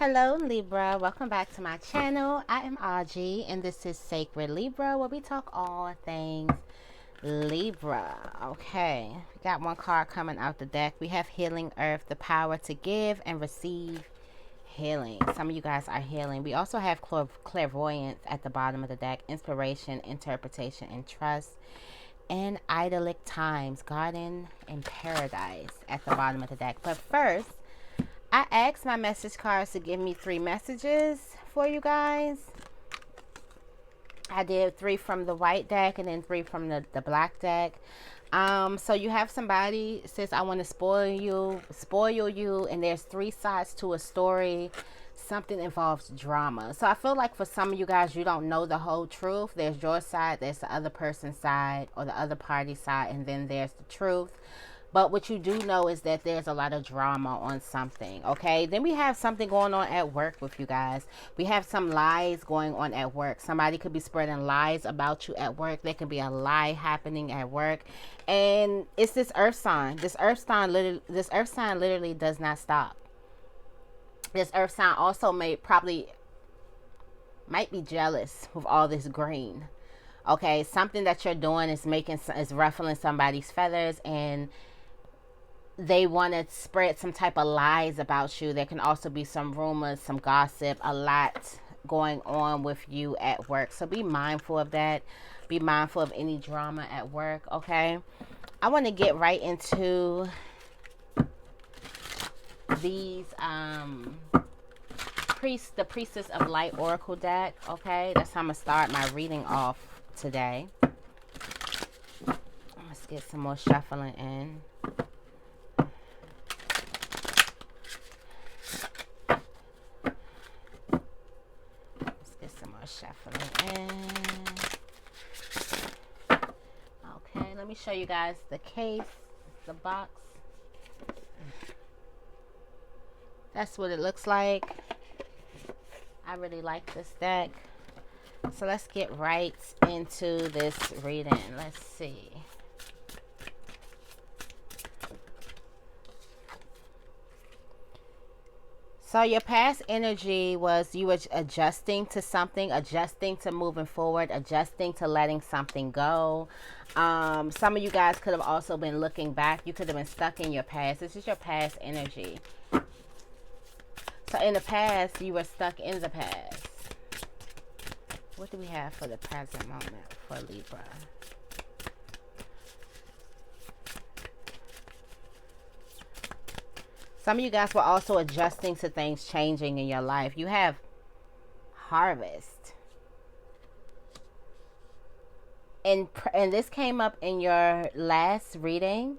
Hello Libra, welcome back to my channel. I am Audrey and this is Sacred Libra, where we talk all things Libra. Okay, we got one card coming out the deck. We have Healing Earth, the power to give and receive healing. Some of you guys are healing. We also have clairvoyance at the bottom of the deck, inspiration, interpretation, and trust. And idyllic times, garden and paradise at the bottom of the deck. But first, I asked my message cards to give me 3 messages for you guys. I did 3 from the white deck and then 3 from the black deck. So you have somebody says, I want to spoil you, and there's 3 sides to a story. Something involves drama. So I feel like for some of you guys, you don't know the whole truth. There's your side, there's the other person's side or the other party's side, and then there's the truth. But what you do know is that there's a lot of drama on something, okay? Then we have something going on at work with you guys. We have some lies going on at work. Somebody could be spreading lies about you at work. There could be a lie happening at work. And it's this earth sign. This earth sign literally does not stop. This earth sign also might be jealous with all this green. Okay, something that you're doing is ruffling somebody's feathers, and they want to spread some type of lies about you. There can also be some rumors, some gossip, a lot going on with you at work. So be mindful of that. Be mindful of any drama at work, okay? I want to get right into these the Priestess of Light Oracle deck, okay? That's how I'm going to start my reading off today. Let's get some more shuffling in. Shuffling in. Okay, let me show you guys the case, the box. That's what it looks like. I really like this deck. So let's get right into this reading. Let's see. So your past energy was you were adjusting to something, adjusting to moving forward, adjusting to letting something go. Some of you guys could have also been looking back. You could have been stuck in your past. This is your past energy. So in the past, you were stuck in the past. What do we have for the present moment for Libra? Some of you guys were also adjusting to things changing in your life. You have harvest. And this came up in your last reading.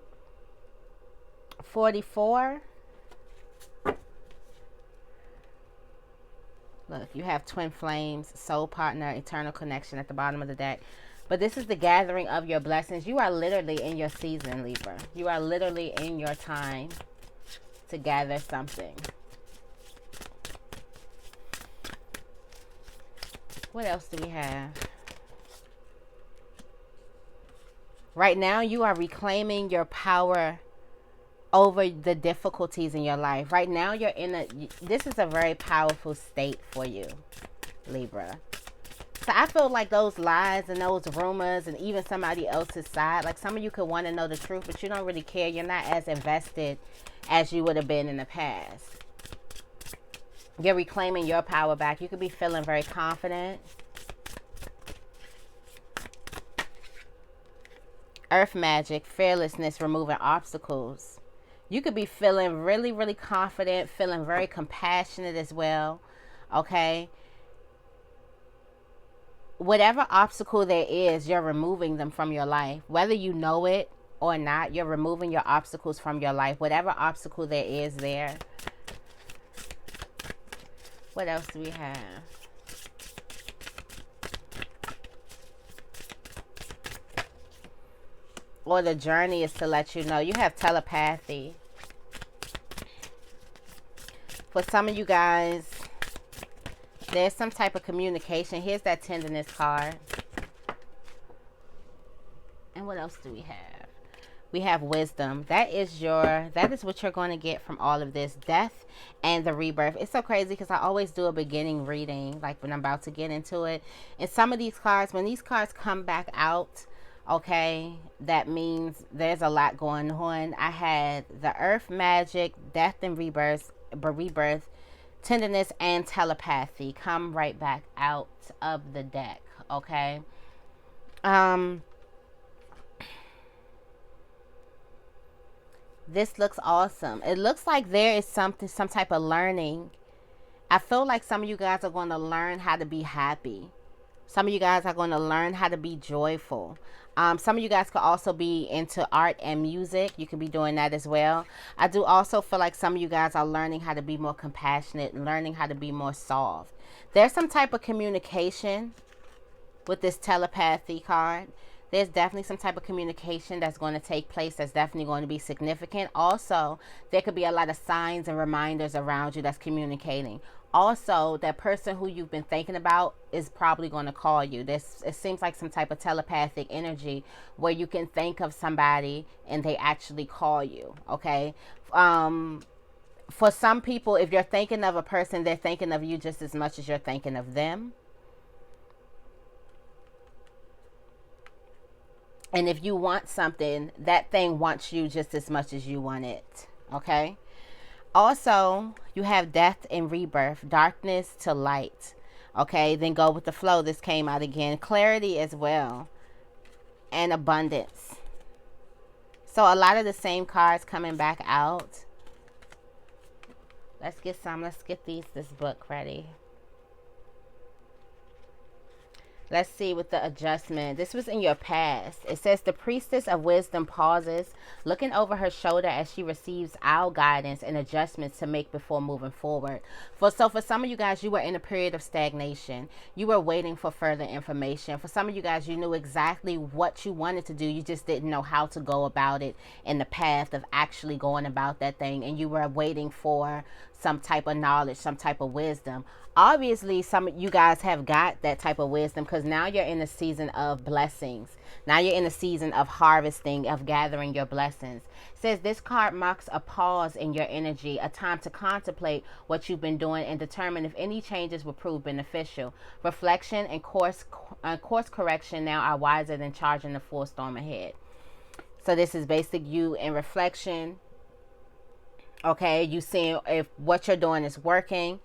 44. Look, you have twin flames, soul partner, eternal connection at the bottom of the deck. But this is the gathering of your blessings. You are literally in your season, Libra. You are literally in your time to gather something. What else do we have? Right now, you are reclaiming your power over the difficulties in your life. Right now, this is a very powerful state for you, Libra. So I feel like those lies and those rumors and even somebody else's side, like some of you could want to know the truth, but you don't really care. You're not as invested as you would have been in the past. You're reclaiming your power back. You could be feeling very confident. Earth magic, fearlessness, removing obstacles. You could be feeling really, really confident, feeling very compassionate as well. Okay? Whatever obstacle there is, you're removing them from your life. Whether you know it or not, you're removing your obstacles from your life. Whatever obstacle there is there. What else do we have? Or the journey is to let you know. You have telepathy. For some of you guys, there's some type of communication. Here's that tenderness card. And what else do we have? we have wisdom. That is what you're going to get from all of this. Death and the rebirth. It's so crazy because I always do a beginning reading, like when I'm about to get into it. And some of these cards, when these cards come back out, okay, that means there's a lot going on. I had the earth, magic, death and rebirth, tenderness, and telepathy come right back out of the deck. Okay. This looks awesome. It looks like there is some type of learning. I feel like some of you guys are going to learn how to be happy. Some of you guys are going to learn how to be joyful. Some of you guys could also be into art and music. You could be doing that as well. I do also feel like some of you guys are learning how to be more compassionate, learning how to be more soft. There's some type of communication with this telepathy card. There's definitely some type of communication that's going to take place that's definitely going to be significant. Also, there could be a lot of signs and reminders around you that's communicating. Also, that person who you've been thinking about is probably going to call you. It seems like some type of telepathic energy where you can think of somebody and they actually call you, okay? For some people, if you're thinking of a person, they're thinking of you just as much as you're thinking of them. And if you want something, that thing wants you just as much as you want it. Okay? Also, you have death and rebirth, darkness to light. Okay? Then go with the flow. This came out again. Clarity as well. And abundance. So a lot of the same cards coming back out. Let's get some. Let's get this book ready. Let's see with the adjustment. This was in your past. It says the priestess of wisdom pauses, looking over her shoulder as she receives our guidance and adjustments to make before moving forward. For some of you guys, you were in a period of stagnation. You were waiting for further information. For some of you guys, you knew exactly what you wanted to do. You just didn't know how to go about it in the path of actually going about that thing. And you were waiting for some type of knowledge, some type of wisdom. Obviously, some of you guys have got that type of wisdom because now you're in a season of blessings. Now you're in a season of harvesting, of gathering your blessings. It says this card marks a pause in your energy, a time to contemplate what you've been doing and determine if any changes will prove beneficial. Reflection and course correction now are wiser than charging the full storm ahead. So this is basic you in reflection. Okay, you seeing if what you're doing is working.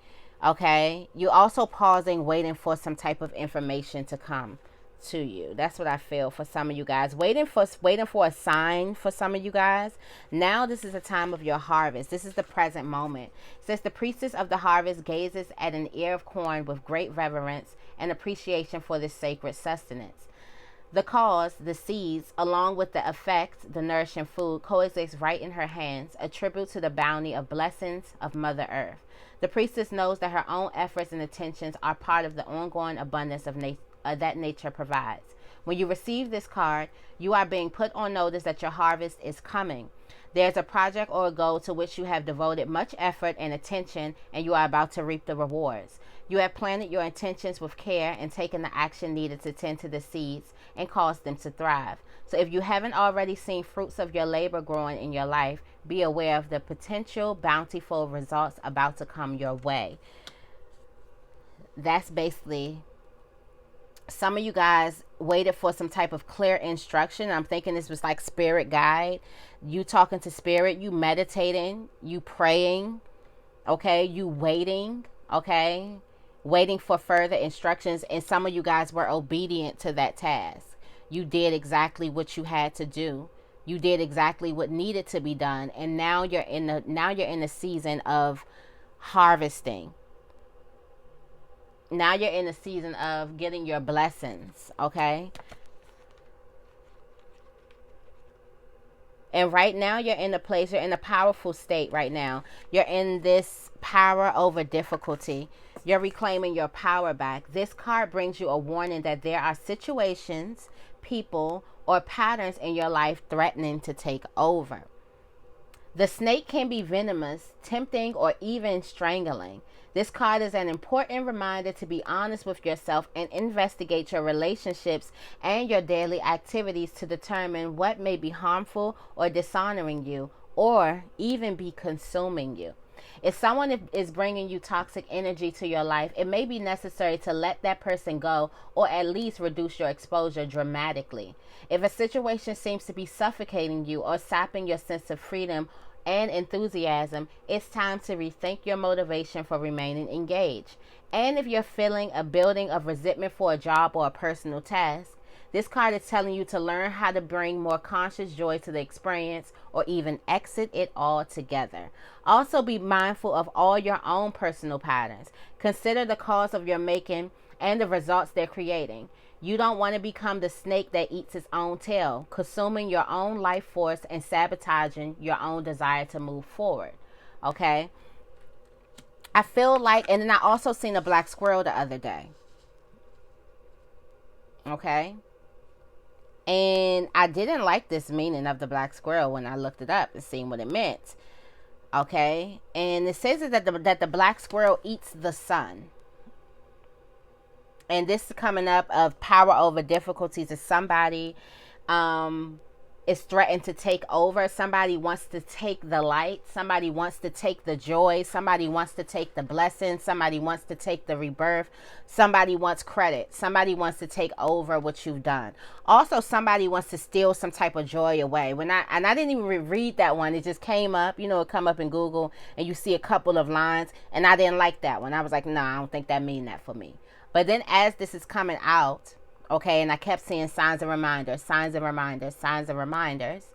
Okay, you also pausing, waiting for some type of information to come to you. That's what I feel for some of you guys. Waiting for a sign for some of you guys. Now this is a time of your harvest. This is the present moment. It says the priestess of the harvest gazes at an ear of corn with great reverence and appreciation for this sacred sustenance. The cause, the seeds, along with the effect, the nourishing food, coexist right in her hands, a tribute to the bounty of blessings of Mother Earth. The priestess knows that her own efforts and attentions are part of the ongoing abundance of that nature provides. When you receive this card, you are being put on notice that your harvest is coming. There's a project or a goal to which you have devoted much effort and attention, and you are about to reap the rewards. You have planted your intentions with care and taken the action needed to tend to the seeds and cause them to thrive. So if you haven't already seen fruits of your labor growing in your life, be aware of the potential bountiful results about to come your way. That's basically, some of you guys waited for some type of clear instruction. I'm thinking this was like spirit guide. You talking to spirit, you meditating, you praying, okay, you waiting, okay, waiting for further instructions. And some of you guys were obedient to that task. You did exactly what you had to do. You did exactly what needed to be done. And now you're in the season of harvesting. Now you're in the season of getting your blessings, okay? And right now you're in a place, you're in a powerful state right now. You're in this power over difficulty. You're reclaiming your power back. This card brings you a warning that there are situations, people, or patterns in your life threatening to take over. The snake can be venomous, tempting, or even strangling. This card is an important reminder to be honest with yourself and investigate your relationships and your daily activities to determine what may be harmful or dishonoring you, or even be consuming you. If someone is bringing you toxic energy to your life, it may be necessary to let that person go or at least reduce your exposure dramatically. If a situation seems to be suffocating you or sapping your sense of freedom and enthusiasm, it's time to rethink your motivation for remaining engaged. And if you're feeling a building of resentment for a job or a personal task, this card is telling you to learn how to bring more conscious joy to the experience or even exit it altogether. Also, be mindful of all your own personal patterns. Consider the cause of your making and the results they're creating. You don't want to become the snake that eats its own tail, consuming your own life force and sabotaging your own desire to move forward. Okay? I feel like, and then I also seen a black squirrel the other day. Okay? And I didn't like this meaning of the black squirrel when I looked it up and seen what it meant. Okay? And it says that the black squirrel eats the sun. And this is coming up of power over difficulties. Is somebody is threatened to take over. Somebody wants to take the light. Somebody wants to take the joy. Somebody wants to take the blessing. Somebody wants to take the rebirth. Somebody wants credit. Somebody wants to take over what you've done. Also, somebody wants to steal some type of joy away. I didn't even read that one. It just came up. You know, it come up in Google and you see a couple of lines. And I didn't like that one. I was like, no, I don't think that mean that for me. But then as this is coming out, okay, and I kept seeing signs and reminders, signs and reminders, signs and reminders.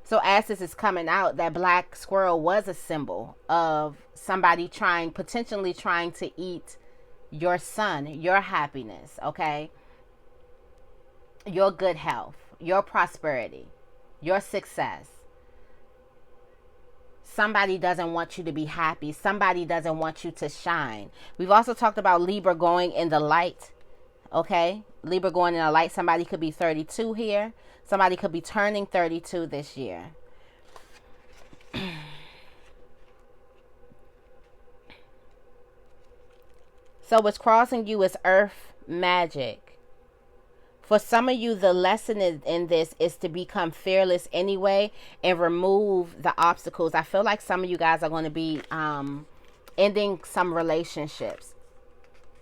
So as this is coming out, that black squirrel was a symbol of somebody potentially trying to eat your sun, your happiness, okay? Your good health, your prosperity, your success. Somebody doesn't want you to be happy. Somebody doesn't want you to shine. We've also talked about Libra going in the light. Okay? Libra going in the light. Somebody could be 32 here. Somebody could be turning 32 this year. So what's crossing you is earth magic. For some of you, the lesson in this is to become fearless anyway and remove the obstacles. I feel like some of you guys are going to be ending some relationships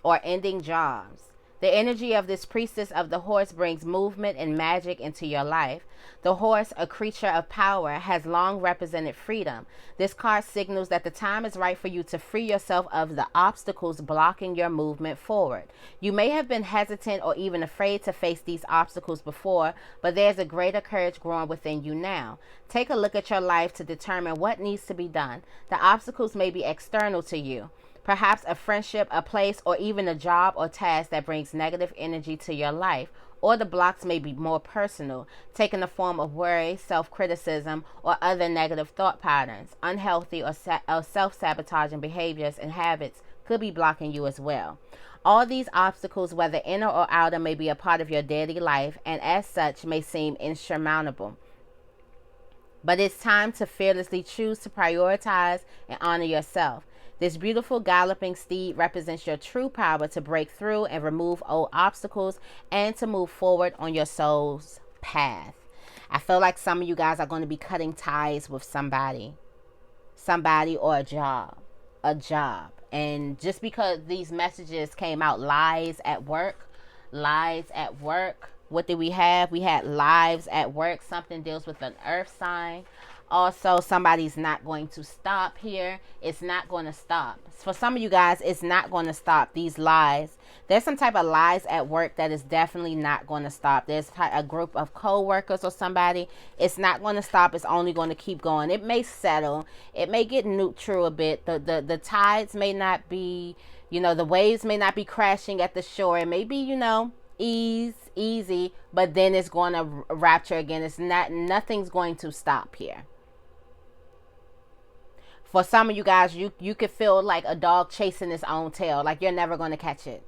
or ending jobs. The energy of this priestess of the horse brings movement and magic into your life. The horse, a creature of power, has long represented freedom. This card signals that the time is right for you to free yourself of the obstacles blocking your movement forward. You may have been hesitant or even afraid to face these obstacles before, but there's a greater courage growing within you now. Take a look at your life to determine what needs to be done. The obstacles may be external to you. Perhaps a friendship, a place, or even a job or task that brings negative energy to your life. Or the blocks may be more personal, taking the form of worry, self-criticism, or other negative thought patterns. Unhealthy or self-sabotaging behaviors and habits could be blocking you as well. All these obstacles, whether inner or outer, may be a part of your daily life and as such may seem insurmountable. But it's time to fearlessly choose to prioritize and honor yourself. This beautiful galloping steed represents your true power to break through and remove old obstacles and to move forward on your soul's path. I feel like some of you guys are going to be cutting ties with somebody or a job. And just because these messages came out, lies at work. What did we have? We had lives at work. Something deals with an earth sign. Also, somebody's not going to stop here. It's not going to stop. For some of you guys, it's not going to stop. These lies. There's some type of lies at work that is definitely not going to stop. There's a group of co-workers or somebody. It's not going to stop. It's only going to keep going. It may settle. It may get neutral a bit. The tides may not be, the waves may not be crashing at the shore. It may be, easy, but then it's going to rapture again. Nothing's going to stop here. For some of you guys, you could feel like a dog chasing its own tail. Like you're never going to catch it.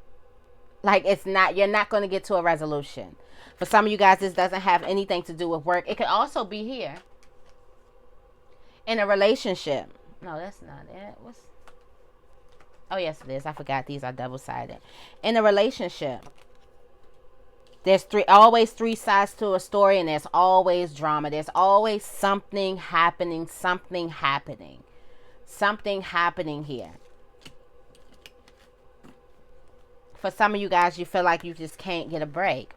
Like you're not going to get to a resolution. For some of you guys, this doesn't have anything to do with work. It could also be here. In a relationship. No, that's not it. What's... Oh, yes, it is. I forgot these are double-sided. In a relationship, there's always three sides to a story, and there's always drama. There's always something happening, something here. For some of you guys, you feel like you just can't get a break.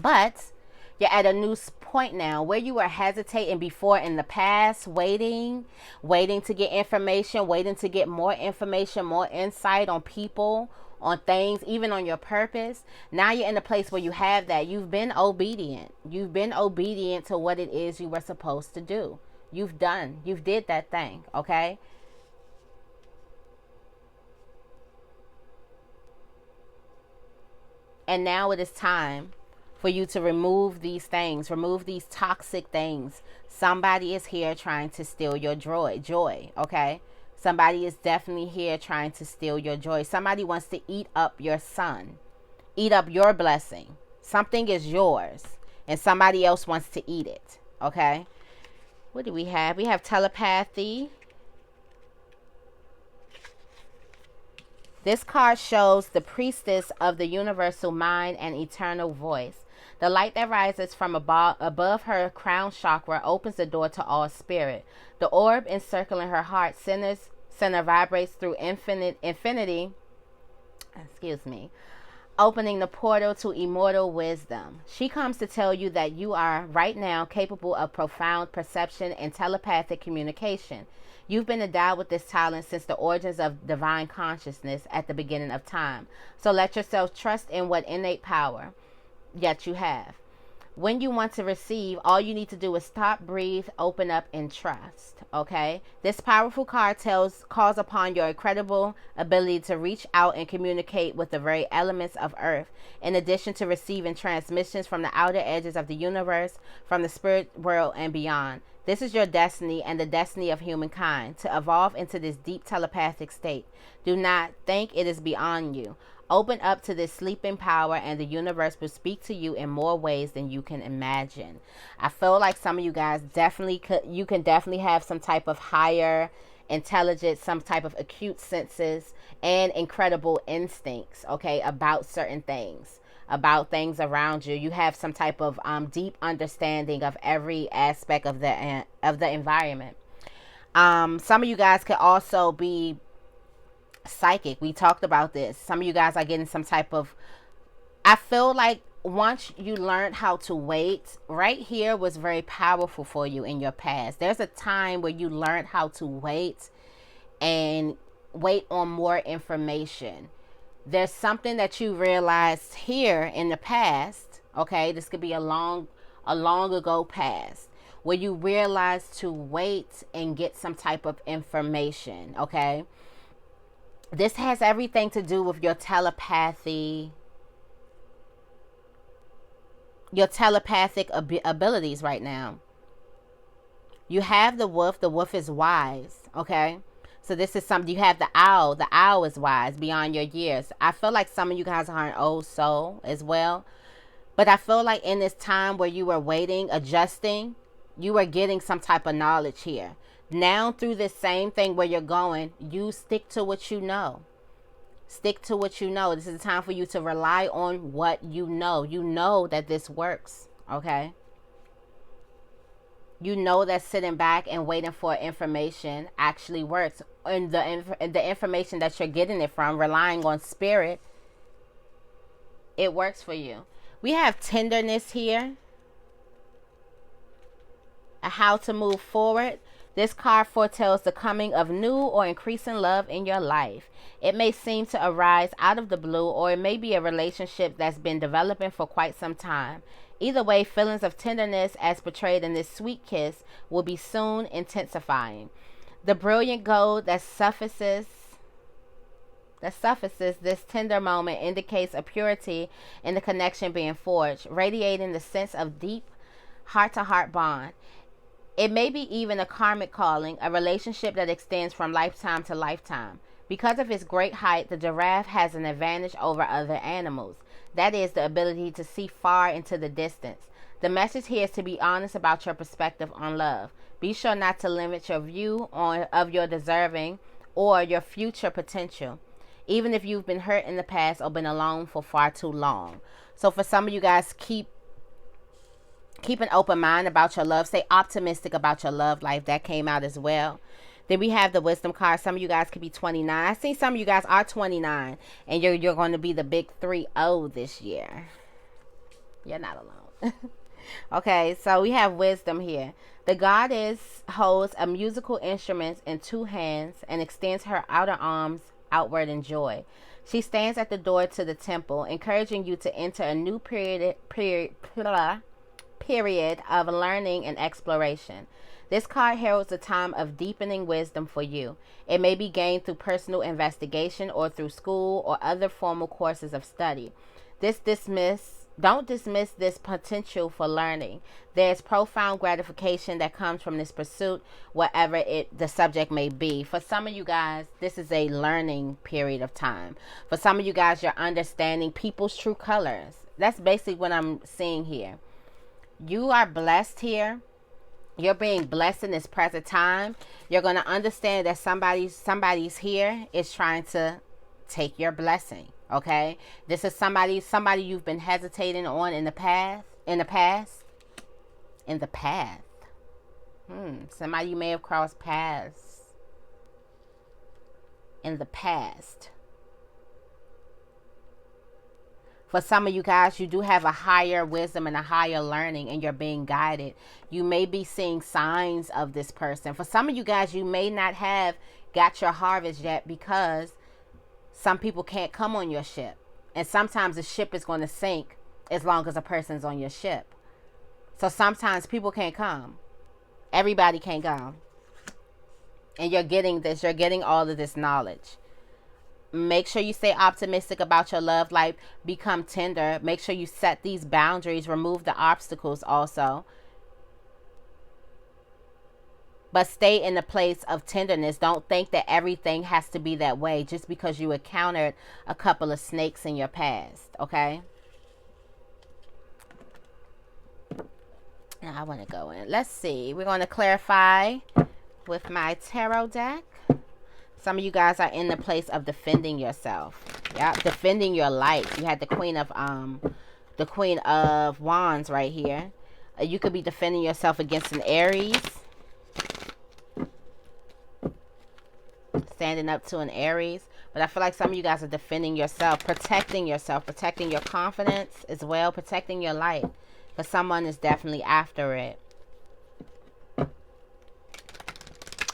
But you're at a new point now where you were hesitating before in the past, waiting to get information, waiting to get more information, more insight on people, on things, even on your purpose. Now you're in a place where you have that. You've been obedient. You've been obedient to what it is you were supposed to do. You've did that thing, okay? And now it is time for you to remove these things, remove these toxic things. Somebody is here trying to steal your joy, okay? Somebody is definitely here trying to steal your joy. Somebody wants to eat up your sun, eat up your blessing. Something is yours, and somebody else wants to eat it, okay? What do we have? We have telepathy. This card shows the priestess of the universal mind and eternal voice. The light that rises from above her crown chakra opens the door to all spirit. The orb encircling her heart center vibrates through infinity, opening the portal to immortal wisdom. She comes to tell you that you are right now capable of profound perception and telepathic communication. You've been endowed with this talent since the origins of divine consciousness at the beginning of time. So let yourself trust in what innate power yet you have. When you want to receive, all you need to do is stop, breathe, open up, and trust. Okay? This powerful card calls upon your incredible ability to reach out and communicate with the very elements of Earth, in addition to receiving transmissions from the outer edges of the universe, from the spirit world, and beyond. This is your destiny and the destiny of humankind, to evolve into this deep telepathic state. Do not think it is beyond you. Open up to this sleeping power, and the universe will speak to you in more ways than you can imagine. I feel like some of you guys you can definitely have some type of higher intelligence, some type of acute senses, and incredible instincts, okay, about certain things, about things around you. You have some type of deep understanding of every aspect of the environment. Some of you guys could also be psychic. We talked about this. Some of you guys are getting some type of... I feel like once you learned how to wait, right here was very powerful for you in your past. There's a time where you learned how to wait and wait on more information. There's something that you realized here in the past, okay? This could be a long ago past, where you realized to wait and get some type of information, okay? This has everything to do with your telepathy, your telepathic abilities right now. You have the wolf. The wolf is wise, okay? So this is something. You have the owl. The owl is wise beyond your years. I feel like some of you guys are an old soul as well. But I feel like in this time where you were waiting, adjusting, you were getting some type of knowledge here. Now through this same thing where you're going, you stick to what you know. Stick to what you know. This is a time for you to rely on what you know. You know that this works, okay? You know that sitting back and waiting for information actually works. And the information that you're getting it from, relying on spirit, it works for you. We have tenderness here. How to move forward. This card foretells the coming of new or increasing love in your life. It may seem to arise out of the blue, or it may be a relationship that's been developing for quite some time. Either way, feelings of tenderness as portrayed in this sweet kiss will be soon intensifying. The brilliant gold that suffices this tender moment indicates a purity in the connection being forged, radiating the sense of deep heart-to-heart bond. It may be even a karmic calling, a relationship that extends from lifetime to lifetime. Because of its great height, the giraffe has an advantage over other animals. That is, the ability to see far into the distance. The message here is to be honest about your perspective on love. Be sure not to limit your view of your deserving or your future potential, even if you've been hurt in the past or been alone for far too long. So for some of you guys, keep an open mind about your love. Stay optimistic about your love life. That came out as well. Then we have the wisdom card. Some of you guys could be 29. I see some of you guys are 29, and you're going to be the big 3-0 this year. You're not alone. Okay, so we have wisdom here. The goddess holds a musical instrument in two hands and extends her outer arms outward in joy. She stands at the door to the temple, encouraging you to enter a new period of learning and exploration. This card heralds a time of deepening wisdom for you. It may be gained through personal investigation or through school or other formal courses of study. Don't dismiss this potential for learning. There's profound gratification that comes from this pursuit, whatever the subject may be. For some of you guys, this is a learning period of time. For some of you guys, you're understanding people's true colors. That's basically what I'm seeing here. You are blessed here. You're being blessed in this present time. You're going to understand that somebody's here is trying to take your blessing. Okay, this is somebody you've been hesitating on in the past. Somebody you may have crossed paths in the past. For some of you guys, you do have a higher wisdom and a higher learning, and you're being guided. You may be seeing signs of this person. For some of you guys, you may not have got your harvest yet because some people can't come on your ship. And sometimes the ship is going to sink as long as a person's on your ship. So sometimes people can't come. Everybody can't go. And you're getting this. You're getting all of this knowledge. Make sure you stay optimistic about your love life. Become tender. Make sure you set these boundaries. Remove the obstacles also. But stay in the place of tenderness. Don't think that everything has to be that way just because you encountered a couple of snakes in your past. Okay? Now I want to go in. Let's see. We're going to clarify with my tarot deck. Some of you guys are in the place of defending yourself. Yeah, defending your light. You had the Queen of Wands right here. You could be defending yourself against an Aries. Standing up to an Aries. But I feel like some of you guys are defending yourself, protecting your confidence as well, protecting your light. But someone is definitely after it.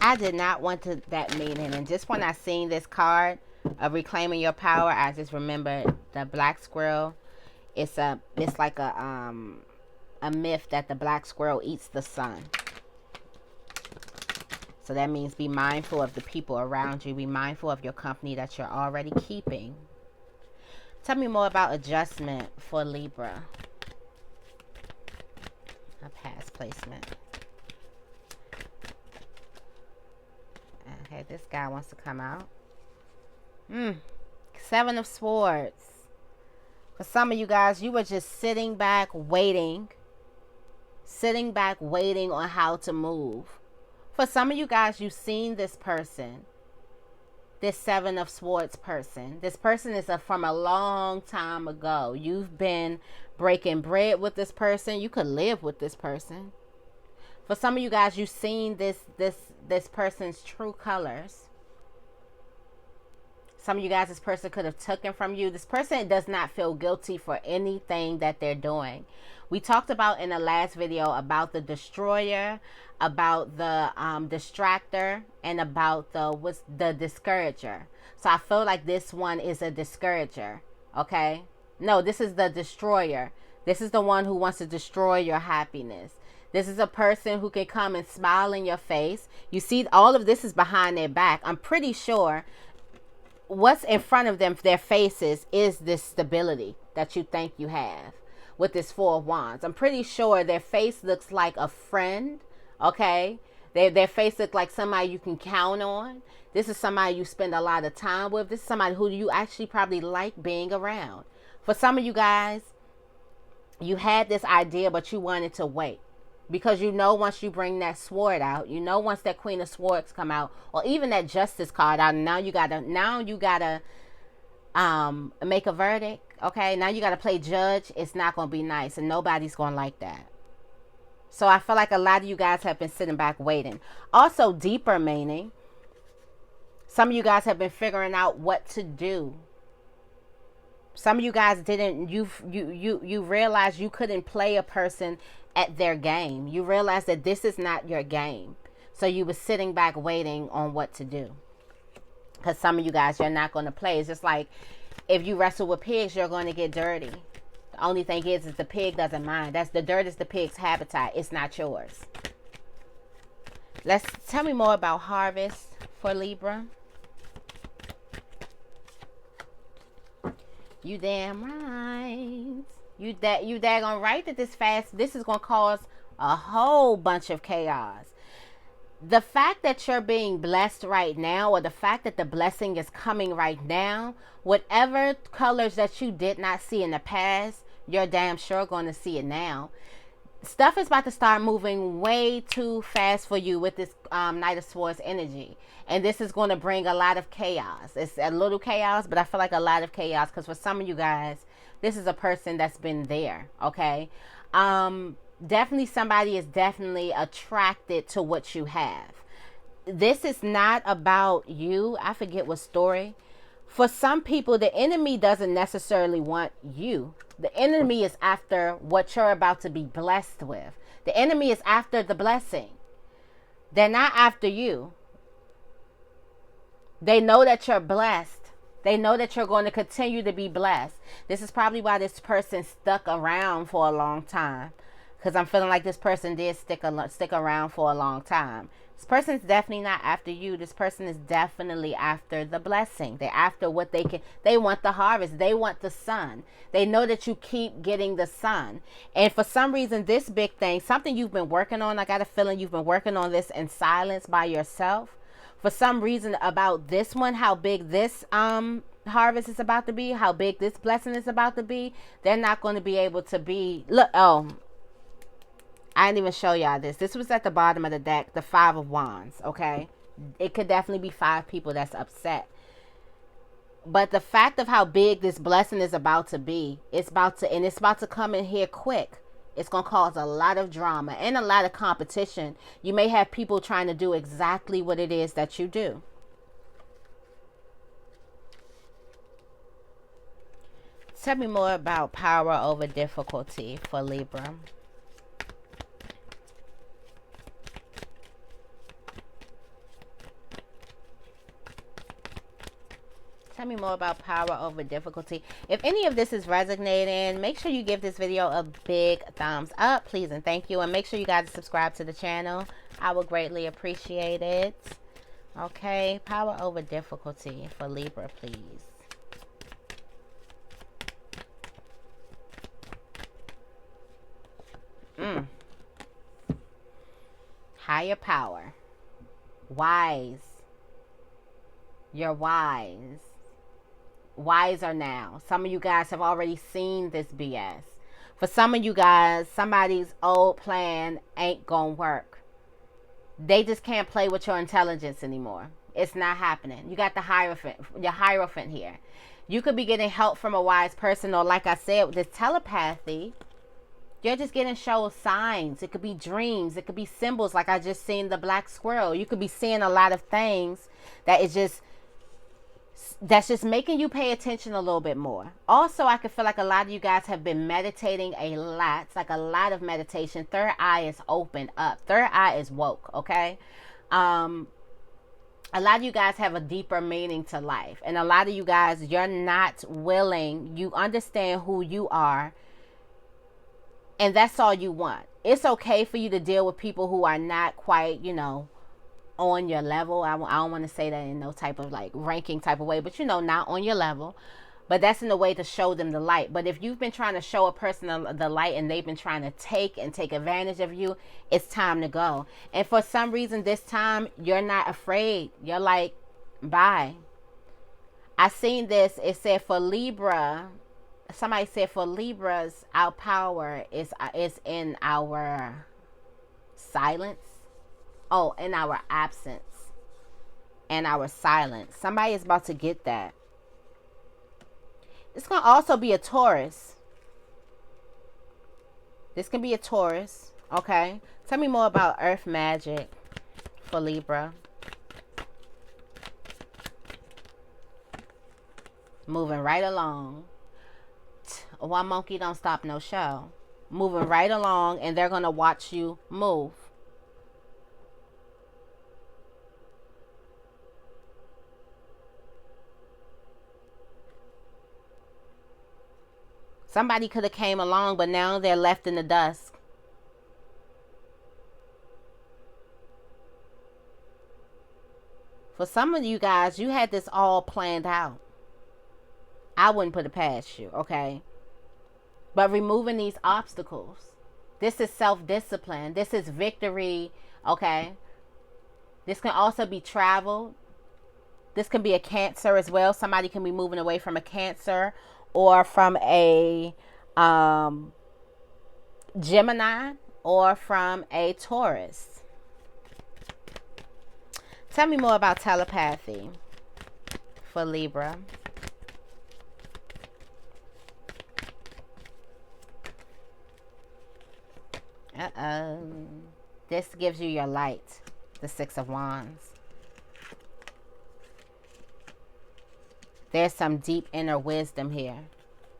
I did not want that meaning. And just when I seen this card of reclaiming your power, I just remembered the black squirrel. It's like a myth that the black squirrel eats the sun. So that means be mindful of the people around you. Be mindful of your company that you're already keeping. Tell me more about adjustment for Libra. A past placement. Okay, this guy wants to come out. 7 of Swords. For some of you guys, you were just sitting back waiting on how to move. For some of you guys, you've seen this person, this 7 of Swords person. This person is from a long time ago. You've been breaking bread with this person. You could live with this person. For some of you guys, you've seen this person's true colors. Some of you guys, this person could have taken from you. This person does not feel guilty for anything that they're doing. We talked about in the last video about the destroyer, about the distractor, and about the discourager. So I feel like this one is a discourager. Okay? No, this is the destroyer. This is the one who wants to destroy your happiness. This is a person who can come and smile in your face. You see, all of this is behind their back. I'm pretty sure what's in front of them, their faces, is this stability that you think you have with this 4 of Wands. I'm pretty sure their face looks like a friend, okay? Their face looks like somebody you can count on. This is somebody you spend a lot of time with. This is somebody who you actually probably like being around. For some of you guys, You had this idea, but you wanted to wait. Because you know once you bring that sword out, you know once that Queen of Swords come out, or even that Justice card out, and now you gotta make a verdict. Okay, now you gotta play judge. It's not gonna be nice, and nobody's gonna like that. So I feel like a lot of you guys have been sitting back waiting. Also, deeper meaning, some of you guys have been figuring out what to do. Some of you guys didn't, you realized you couldn't play a person at their game. You realized that this is not your game. So you were sitting back waiting on what to do. Because some of you guys, you're not going to play. It's just like if you wrestle with pigs, you're going to get dirty. The only thing is the pig doesn't mind. That's the dirt is the pig's habitat. It's not yours. Let's tell me more about harvest for Libra. You damn right. You daggone right that this is gonna cause a whole bunch of chaos. The fact that you're being blessed right now, or the fact that the blessing is coming right now, whatever colors that you did not see in the past, you're damn sure going to see it now. Stuff is about to start moving way too fast for you with this Knight of Swords energy. And this is going to bring a lot of chaos. It's a little chaos, but I feel like a lot of chaos. Because for some of you guys, this is a person that's been there. Okay. Definitely somebody is definitely attracted to what you have. This is not about you. I forget what story. For some people, the enemy doesn't necessarily want you. The enemy is after what you're about to be blessed with. The enemy is after the blessing. They're not after you. They know that you're blessed. They know that you're going to continue to be blessed. This is probably why this person stuck around for a long time. Because I'm feeling like this person did stick around for a long time. This person's definitely not after you. This person is definitely after the blessing. They're after what they can. They want the harvest. They want the sun. They know that you keep getting the sun. And for some reason, this big thing, something you've been working on, I got a feeling you've been working on this in silence by yourself. For some reason about this one, how big this harvest is about to be, how big this blessing is about to be, they're not going to be able to be. Look, I didn't even show y'all this. This was at the bottom of the deck, the 5 of Wands, okay? It could definitely be 5 people that's upset. But the fact of how big this blessing is about to be, it's about to come in here quick. It's going to cause a lot of drama and a lot of competition. You may have people trying to do exactly what it is that you do. Tell me more about power over difficulty for Libra. Tell me more about power over difficulty. If any of this is resonating, make sure you give this video a big thumbs up, please and thank you. And make sure you guys subscribe to the channel. I would greatly appreciate it. Okay, power over difficulty for Libra, please. Higher power. Wise. You're wise. Wiser now. Some of you guys have already seen this BS. For some of you guys, somebody's old plan ain't gonna work. They just can't play with your intelligence anymore. It's not happening. You got the Hierophant, your Hierophant here. You could be getting help from a wise person, or like I said, with this telepathy, you're just getting shown signs. It could be dreams. It could be symbols, like I just seen the black squirrel. You could be seeing a lot of things that's just making you pay attention a little bit more. Also, I could feel like a lot of you guys have been meditating a lot. It's like a lot of meditation. Third eye is opened up. Third eye is woke, okay? A lot of you guys have a deeper meaning to life. And a lot of you guys, you're not willing. You understand who you are. And that's all you want. It's okay for you to deal with people who are not quite, on your level. I don't want to say that in no type of like ranking type of way, but not on your level. But that's in a way to show them the light. But if you've been trying to show a person the light and they've been trying to take advantage of you, it's time to go. And for some reason this time, you're not afraid. You're like, bye. I seen this. It said for Libra, somebody said for Libras, our power is in our silence. Oh, in our absence and our silence. Somebody is about to get that. It's going to also be a Taurus. This can be a Taurus. Okay. Tell me more about earth magic for Libra. Moving right along. One monkey don't stop no show. Moving right along, and they're going to watch you move. Somebody could have came along, but now they're left in the dust. For some of you guys, you had this all planned out. I wouldn't put it past you, okay? But removing these obstacles. This is self-discipline. This is victory, okay? This can also be travel. This can be a Cancer as well. Somebody can be moving away from a Cancer or from a Gemini or from a Taurus. Tell me more about telepathy for Libra. This gives you your light. The Six of Wands. There's some deep inner wisdom here.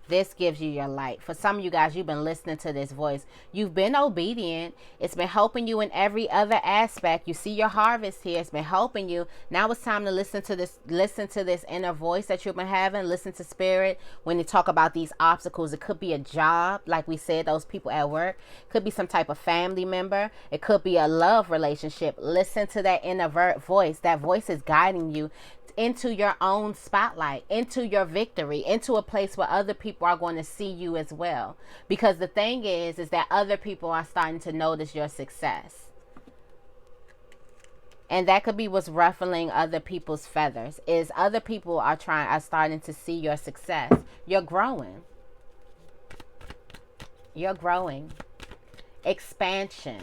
This gives you your light. For some of you guys, you've been listening to this voice. You've been obedient. It's been helping you in every other aspect. You see your harvest here. It's been helping you. Now it's time to listen to this inner voice that you've been having. Listen to spirit. When you talk about these obstacles, it could be a job, like we said, those people at work. It could be some type of family member. It could be a love relationship. Listen to that inner voice. That voice is guiding you into your own spotlight, into your victory, into a place where other people are going to see you as well. Because the thing is that other people are starting to notice your success. And that could be what's ruffling other people's feathers, is other people are starting to see your success. You're growing. You're growing. Expansion.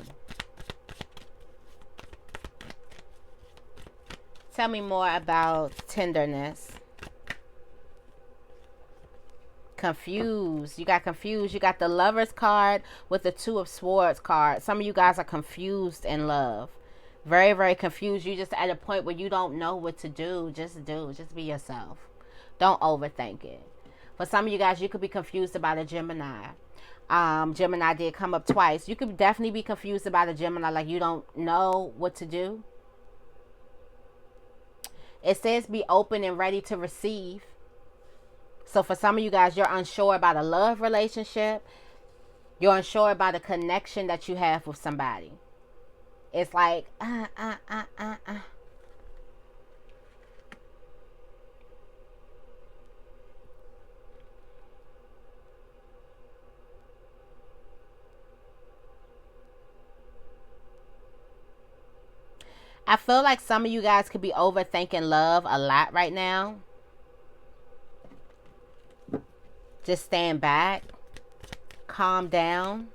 Tell me more about tenderness. Confused. You got confused. You got the Lovers card with the Two of Swords card. Some of you guys are confused in love. Very, very confused. You're just at a point where you don't know what to do. Just do. Just be yourself. Don't overthink it. For some of you guys, you could be confused about a Gemini. Gemini did come up twice. You could definitely be confused about a Gemini, like you don't know what to do. It says be open and ready to receive. So for some of you guys, you're unsure about a love relationship. You're unsure about a connection that you have with somebody. It's like, I feel like some of you guys could be overthinking love a lot right now. Just stand back. Calm down.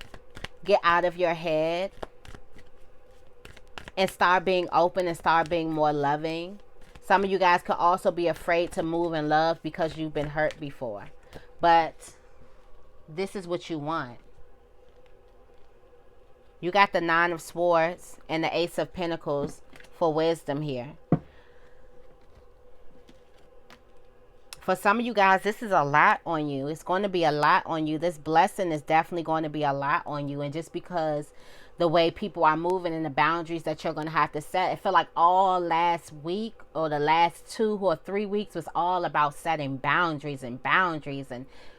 Get out of your head. And start being open and start being more loving. Some of you guys could also be afraid to move in love because you've been hurt before. But this is what you want. You got the Nine of Swords and the Ace of Pentacles for wisdom here. For some of you guys, this is a lot on you. It's going to be a lot on you. This blessing is definitely going to be a lot on you. And just because the way people are moving and the boundaries that you're going to have to set, I feel like all last week or the last 2 or 3 weeks was all about setting boundaries and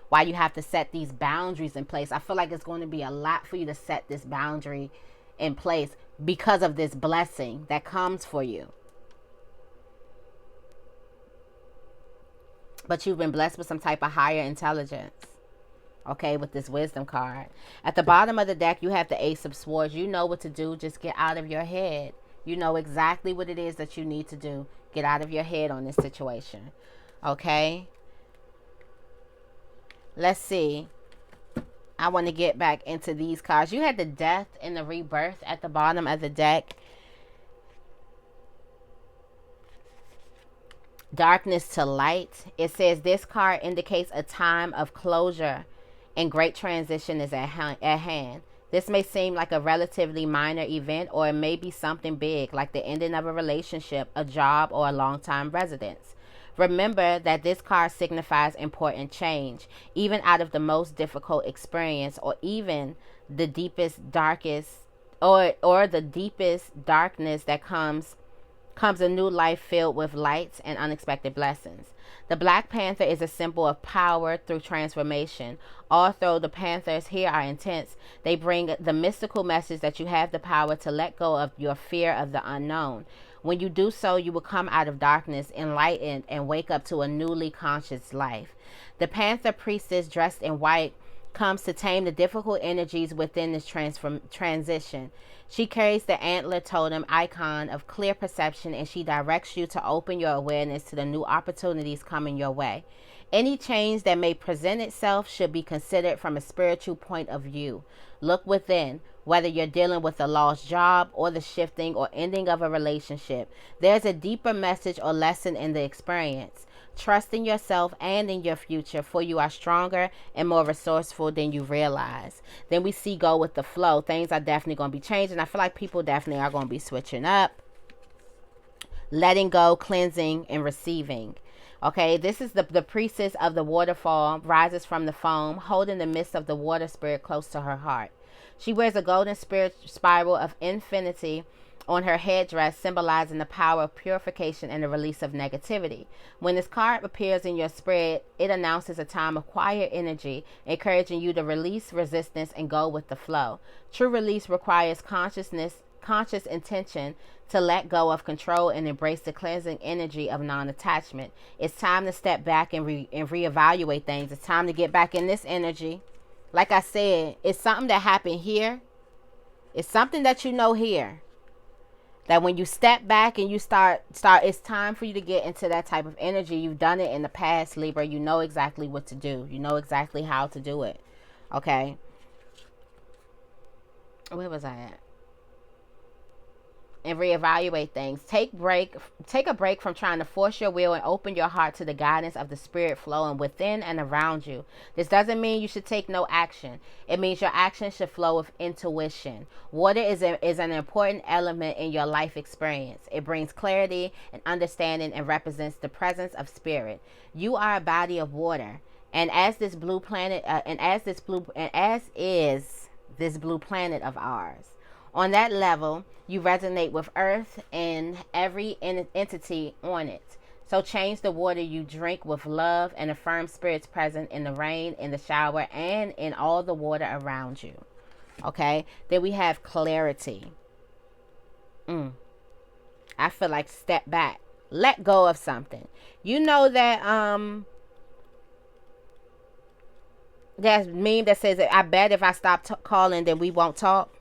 why you have to set these boundaries in place. I feel like it's going to be a lot for you to set this boundary in place because of this blessing that comes for you. But you've been blessed with some type of higher intelligence. Okay, with this wisdom card. At the bottom of the deck, you have the Ace of Swords. You know what to do. Just get out of your head. You know exactly what it is that you need to do. Get out of your head on this situation. Okay? Let's see. I want to get back into these cards. You had the death and the rebirth at the bottom of the deck. Darkness to light. It says this card indicates a time of closure and great transition is at hand. This may seem like a relatively minor event, or it may be something big, like the ending of a relationship, a job, or a long-time residence. Remember that this card signifies important change, even out of the most difficult experience, or even the deepest, darkest, or the deepest darkness that comes a new life filled with lights and unexpected blessings. The Black Panther is a symbol of power through transformation. Although the Panthers here are intense, they bring the mystical message that you have the power to let go of your fear of the unknown. When you do so, you will come out of darkness enlightened and wake up to a newly conscious life. The Panther priestess, dressed in white, comes to tame the difficult energies within this transition. She carries the antler totem icon of clear perception, and she directs you to open your awareness to the new opportunities coming your way. Any change that may present itself should be considered from a spiritual point of view. Look within. Whether you're dealing with a lost job or the shifting or ending of a relationship, there's a deeper message or lesson in the experience. Trust in yourself and in your future, for you are stronger and more resourceful than you realize. Then we see go with the flow. Things are definitely going to be changing. I feel like people definitely are going to be switching up. Letting go, cleansing, and receiving. Okay, this is the priestess of the waterfall, rises from the foam, holding the mist of the water spirit close to her heart. She wears a golden spirit spiral of infinity on her headdress, symbolizing the power of purification and the release of negativity. When this card appears in your spread, it announces a time of quiet energy, encouraging you to release resistance and go with the flow. True release requires conscious intention to let go of control and embrace the cleansing energy of non-attachment. It's time to step back and reevaluate things. It's time to get back in this energy. Like I said, it's something that happened here. It's something that you know here. That when you step back and you start, it's time for you to get into that type of energy. You've done it in the past, Libra. You know exactly what to do. You know exactly how to do it. Okay. Where was I at? And reevaluate things. Take a break from trying to force your will and open your heart to the guidance of the spirit flowing within and around you. This doesn't mean you should take no action. It means your action should flow with intuition. Water is an important element in your life experience. It brings clarity and understanding and represents the presence of spirit. You are a body of water, and as this blue planet, as is this blue planet of ours. On that level, you resonate with Earth and every entity on it. So change the water you drink with love and affirm spirits present in the rain, in the shower, and in all the water around you. Okay? Then we have clarity. I feel like step back. Let go of something. You know that there's a meme that says, I bet if I stop calling, then we won't talk.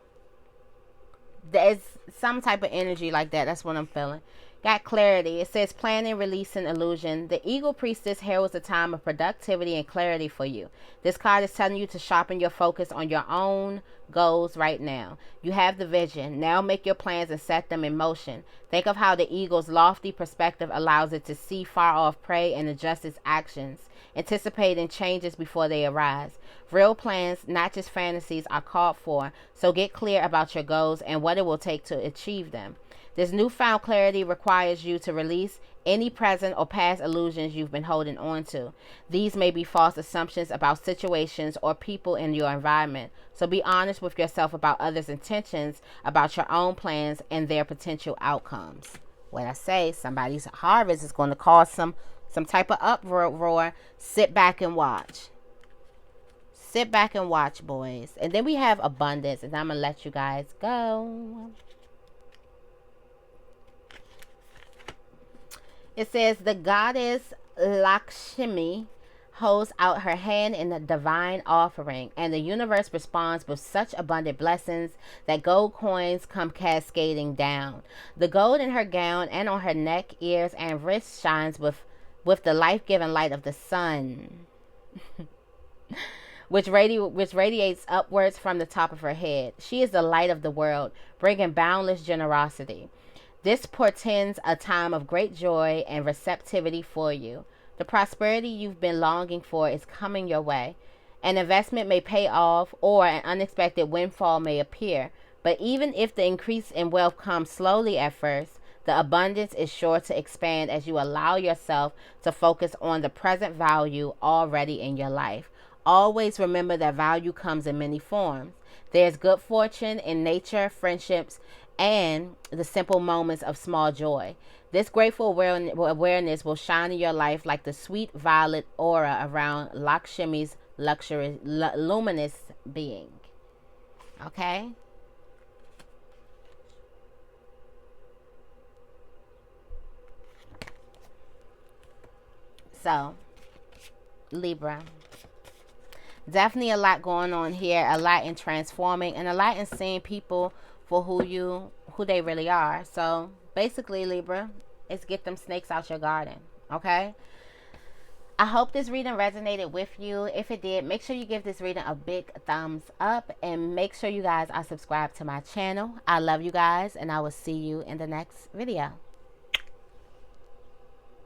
There's some type of energy like that. That's what I'm feeling. Got clarity. It says planning, releasing, illusion. The Eagle Priestess heralds a time of productivity and clarity for you. This card is telling you to sharpen your focus on your own goals right now. You have the vision. Now make your plans and set them in motion. Think of how the eagle's lofty perspective allows it to see far off prey and adjust its actions, anticipating changes before they arise. Real plans, not just fantasies, are called for, so get clear about your goals and what it will take to achieve them. This newfound clarity requires you to release any present or past illusions you've been holding on to. These may be false assumptions about situations or people in your environment, so be honest with yourself about others' intentions, about your own plans, and their potential outcomes. What I say, somebody's harvest is going to cause some type of uproar. Sit back and watch. Sit back and watch, boys. And then we have abundance, and I'm going to let you guys go. It says the goddess Lakshmi holds out her hand in the divine offering, and the universe responds with such abundant blessings that gold coins come cascading down. The gold in her gown and on her neck, ears, and wrists shines with the life-giving light of the sun. which radiates upwards from the top of her head. She is the light of the world, bringing boundless generosity. This portends a time of great joy and receptivity for you. The prosperity you've been longing for is coming your way. An investment may pay off or an unexpected windfall may appear, but even if the increase in wealth comes slowly at first, the abundance is sure to expand as you allow yourself to focus on the present value already in your life. Always remember that value comes in many forms. There's good fortune in nature, friendships, and the simple moments of small joy. This grateful awareness will shine in your life like the sweet violet aura around Lakshmi's luminous being. Okay? So, Libra. Definitely a lot going on here, a lot in transforming, and a lot in seeing people for who they really are. So basically, Libra, it's get them snakes out your garden. Okay? I hope this reading resonated with you. If it did, make sure you give this reading a big thumbs up and make sure you guys are subscribed to my channel. I love you guys, and I will see you in the next video.